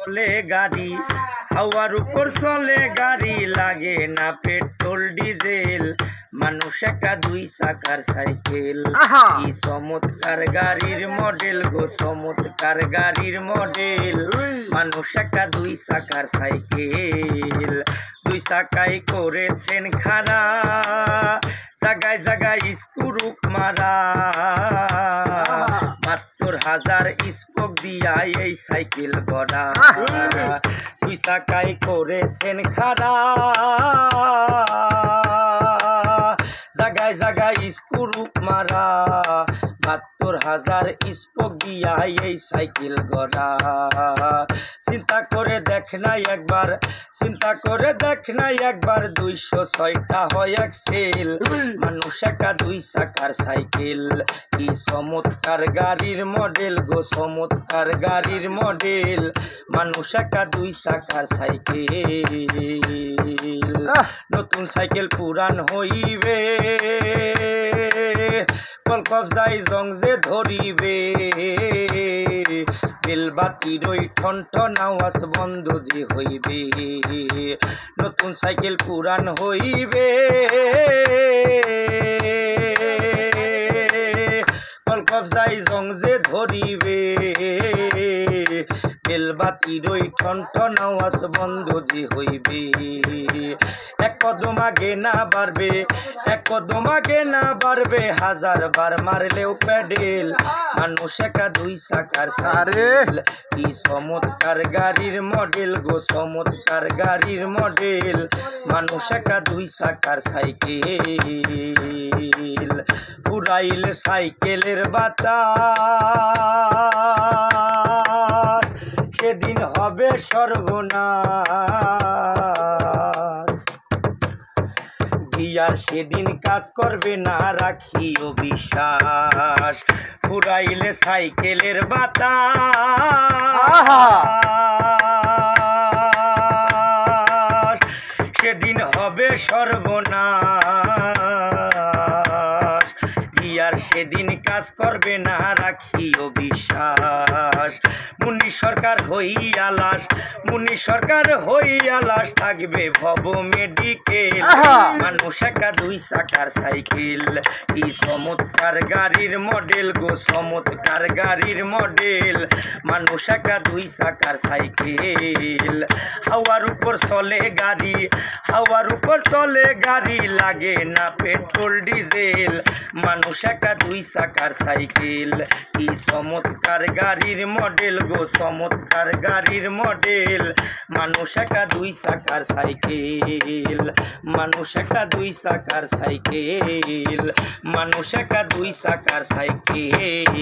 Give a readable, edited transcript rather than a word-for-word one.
চলে গাড়ি, হাওয়ার উপর চলে গাড়ি, লাগে না পেট্রোল ডিজেল। মানুষ একটা দুই চাকার সাইকেল, কি চমৎকার গাড়ির মডেল গো, চমৎকার গাড়ির মডেল। মানুষ একটা দুই চাকার সাইকেল, দুই চাকায় করেছেন খাড়া, জাগায় জাগায় স্ক্রুপ মারা। ৭২,০০০ স্পোক দিয়া এই সাইকেল গড়া, দুই চাকায় করেছেন খাড়া, জাগায় জাগায় স্ক্রুপ মারা। ৭২,০০০ স্পোক দিয়া এই সাইকেল গড়া। চিন্তা করে দেখ নাই একবার, চিন্তা করে দেখ নাই একবার, ২০৬টা হয় এক্সেল। মানুষ একটা দুই চাকার সাইকেল, কি চমৎকার গাড়ির মডেল গো, চমৎকার গাড়ির মডেল। মানুষ একটা দুই চাকার সাইকেল, নতুন সাইকেল পুরান হইবে, কলকবজায় জং যে ধরিবে, বেলবাতির ওই ঠন ঠন আওয়াজ বন্ধ যে হইবে। নতুন সাইকেল পুরান হইবে, কলকবজায় জং যে ধরিবে, বেলবাতির ওই ঠন ঠন আওয়াজ বন্ধ যে হইবে। এক কদম আগে না বাড়বে, এক কদম আগে না বাড়বে, ১০০০ বার মারলেও প্যাডেল। মানুষ একটা দুই চাকার সাইকেল, কি চমৎকার গাড়ির মডেল গো, চমৎকার গাড়ির মডেল। মানুষ একটা দুই চাকার সাইকেল, পুরাইলে সাইকেলের বাতাস, সেদিন হবে সর্বনাশ। গিয়ার সেদিন কাজ করবে না, রাখিও বিশ্বাস। পুরাইলে সাইকেলের বাতাস, সেদিন হবে সর্বনাশ। গিয়ার সেদিন কাজ করবে না, রাখিও বিশ্বাস। মুন্নি সরকার হইয়া লাশ, মুন্নি সরকার হইয়া লাশ, থাকবে ভব মেডিকেল। মানুষ একটা দুই চাকার সাইকেল, কি চমৎকার গাড়ির মডেল গো, চমৎকার গাড়ির মডেল। মানুষ একটা দুই চাকার সাইকেল, হাওয়ার উপর চলে গাড়ি, হাওয়ার উপর চলে গাড়ি, লাগে না পেট্রোল ডিজেল। মানুষ একটা দুই চাকার সাইকেল, কি চমৎকার গাড়ির মডেল গো, চমৎকার গাড়ির মডেল। মানুষ একটা দুই চাকার সাইকেল, মানুষ একটা দুই চাকার সাইকেল, মানুষ একটা দুই চাকার সাইকেল।